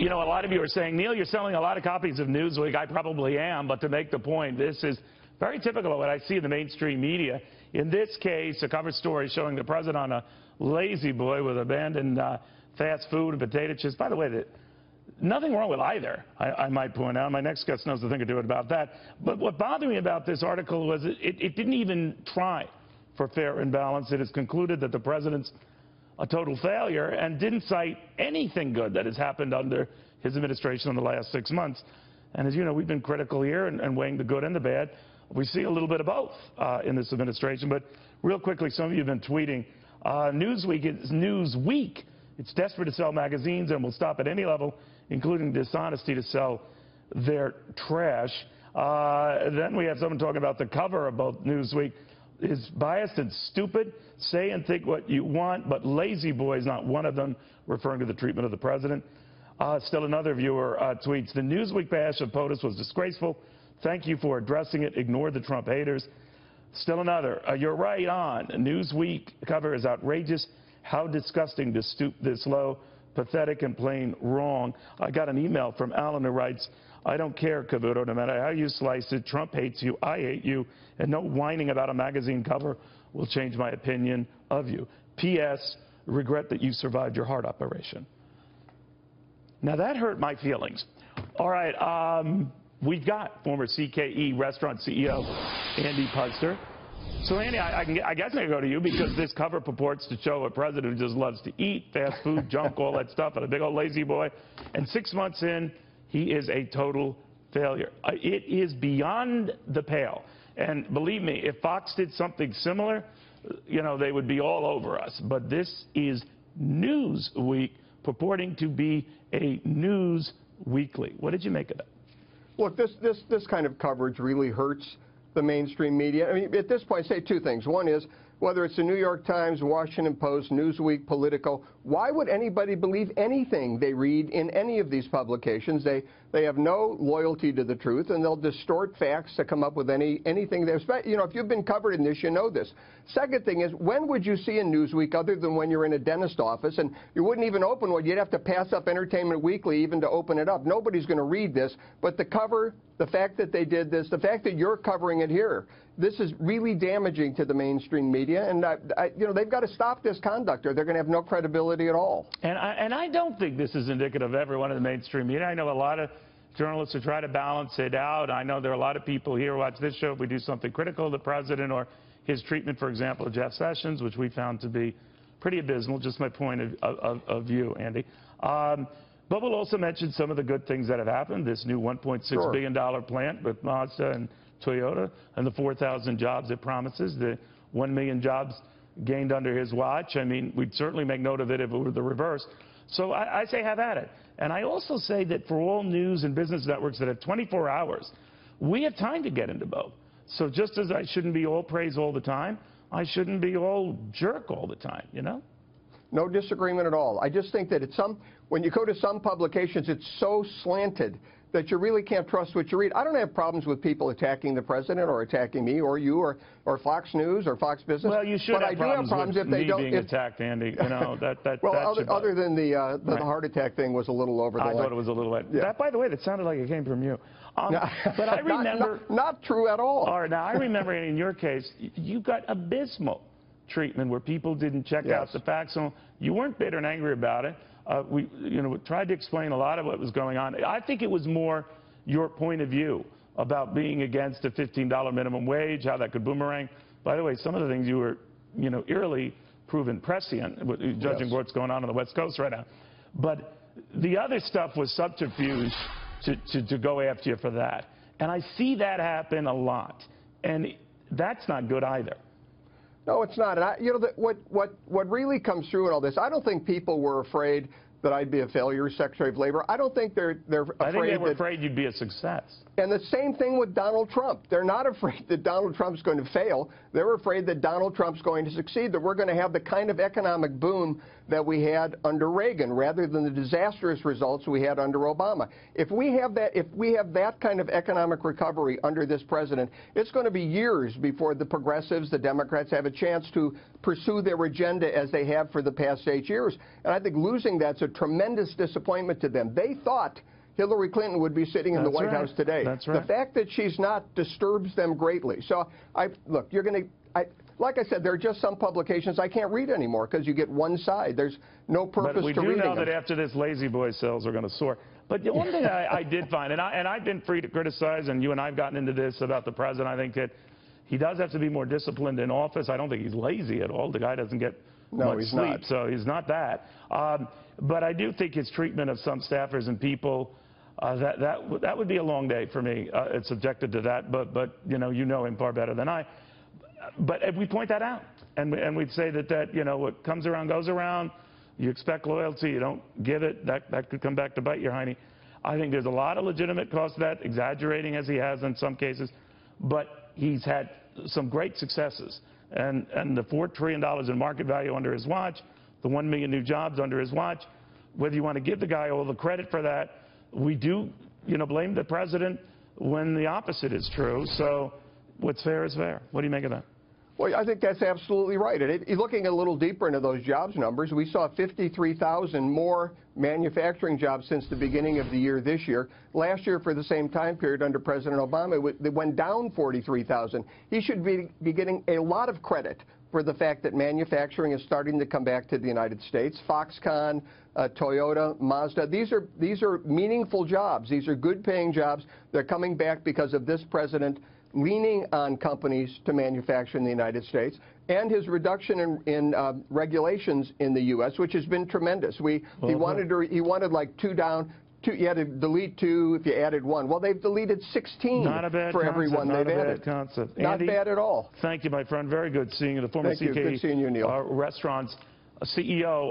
You know, a lot of you are saying, Neil, you're selling a lot of copies of Newsweek. I probably am, but to make the point, this is very typical of what I see in the mainstream media. In this case, a cover story showing the president on a lazy boy with abandoned fast food and potato chips. By the way, nothing wrong with either, I might point out. My next guest knows the thing to do about that. But what bothered me about this article was it didn't even try for fair and balanced. It is concluded that the president's a total failure and didn't cite anything good that has happened under his administration in the last 6 months. And as you know, we've been critical here and weighing the good and the bad. We see a little bit of both in this administration. But real quickly, some of you have been tweeting, Newsweek. It's desperate to sell magazines and will stop at any level, including dishonesty, to sell their trash. Then we have someone talking about the cover of both Newsweek is biased and stupid. Say and think what you want, but lazy boy is not one of them, referring to the treatment of the president. Still another viewer tweets, the Newsweek bash of POTUS was disgraceful. Thank you for addressing it. Ignore the Trump haters. Still another, you're right on. Newsweek cover is outrageous. How disgusting to stoop this low. Pathetic and plain wrong. I got an email from Alan who writes, I don't care, Cavuto, no matter how you slice it. Trump hates you, I hate you, and no whining about a magazine cover will change my opinion of you. P.S. Regret that you survived your heart operation. Now that hurt my feelings. All right, we've got former CKE restaurant CEO Andy Puzder. So, Andy, I guess I can go to you because this cover purports to show a president who just loves to eat, fast food, junk, all that stuff, and a big old lazy boy. And 6 months in, he is a total failure. It is beyond the pale. And believe me, if Fox did something similar, you know, they would be all over us. But this is Newsweek purporting to be a news weekly. What did you make of that? Look, this kind of coverage really hurts the mainstream media. I mean, at this point, say two things. One is, whether it's the New York Times, Washington Post, Newsweek, Politico, why would anybody believe anything they read in any of these publications? They have no loyalty to the truth, and they'll distort facts to come up with anything. You know, if you've been covered in this, you know this. Second thing is, when would you see a Newsweek other than when you're in a dentist office? And you wouldn't even open one. You'd have to pass up Entertainment Weekly even to open it up. Nobody's going to read this. But the cover, the fact that they did this, the fact that you're covering it here, this is really damaging to the mainstream media, and you know, they've got to stop this conduct, or they're going to have no credibility at all. And I don't think this is indicative of everyone in the mainstream media. I know a lot of journalists who try to balance it out. I know there are a lot of people here who watch this show if we do something critical of the president or his treatment, for example, of Jeff Sessions, which we found to be pretty abysmal. Just my point of view, Andy. But we'll also mention some of the good things that have happened. This new $1.6 billion plant with Mazda and Toyota, and the 4,000 jobs it promises, the 1 million jobs gained under his watch. I mean, we'd certainly make note of it if it were the reverse. So I say have at it. And I also say that for all news and business networks that have 24 hours, we have time to get into both. So just as I shouldn't be all praise all the time, I shouldn't be all jerk all the time, you know? No disagreement at all. I just think that when you go to some publications, it's so slanted that you really can't trust what you read. I don't have problems with people attacking the president or attacking me or you or Fox News or Fox Business. Well, you should have problems with me being attacked, Andy. You know, well, other than the heart attack thing was a little over the line. I thought it was a little late. Yeah. That, by the way, that sounded like it came from you. But I remember... not true at all. All right, now, I remember in your case, you got abysmal treatment where people didn't check out the facts. So you weren't bitter and angry about it. We tried to explain a lot of what was going on. I think it was more your point of view about being against a $15 minimum wage, how that could boomerang. By the way, some of the things you were, eerily proven prescient, judging what's going on the West Coast right now. But the other stuff was subterfuge to go after you for that. And I see that happen a lot. And that's not good either. No, it's not. And what really comes through in all this, I don't think people were afraid that I'd be a failure as Secretary of Labor. I don't think they're afraid. I think they were afraid you'd be a success. And the same thing with Donald Trump. They're not afraid that Donald Trump's going to fail. They're afraid that Donald Trump's going to succeed, that we're going to have the kind of economic boom that we had under Reagan rather than the disastrous results we had under Obama. If we have that kind of economic recovery under this president, it's going to be years before the progressives, the Democrats, have a chance to pursue their agenda as they have for the past 8 years. And I think losing that's a tremendous disappointment to them. They thought Hillary Clinton would be sitting in the White House today. That's right. The fact that she's not disturbs them greatly. So, look, you're going to, like I said, there are just some publications I can't read anymore because you get one side. There's no purpose to reading them. But we do know that after this, lazy boy sales are going to soar. But the one thing I did find, and I've been free to criticize, and you and I have gotten into this about the president, I think that he does have to be more disciplined in office. I don't think he's lazy at all. The guy doesn't get much sleep, so he's not that. But I do think his treatment of some staffers and people, that would be a long day for me. It's subjected to that, but you know him far better than I. But if we point that out, and we'd say that what comes around goes around, you expect loyalty, you don't give it, that could come back to bite you, Heine. I think there's a lot of legitimate cost to that, exaggerating as he has in some cases, but he's had some great successes. And the $4 trillion in market value under his watch, the 1 million new jobs under his watch, whether you want to give the guy all the credit for that, we do, blame the president when the opposite is true. So what's fair is fair. What do you make of that? Well, I think that's absolutely right. And looking a little deeper into those jobs numbers, we saw 53,000 more manufacturing jobs since the beginning of the year this year. Last year, for the same time period under President Obama, it went down 43,000. He should be getting a lot of credit for the fact that manufacturing is starting to come back to the United States. Foxconn, Toyota, Mazda, these are meaningful jobs. These are good-paying jobs. They're coming back because of this president leaning on companies to manufacture in the United States, and his reduction in regulations in the U.S., which has been tremendous. He wanted like 2 down. You had to delete 2 if you added 1. Well, they've deleted 16 for every one they've added. Concept. Not Andy, bad at all. Thank you, my friend. Very good seeing you. The former Thank you. Good seeing you, Neil. Restaurants CEO.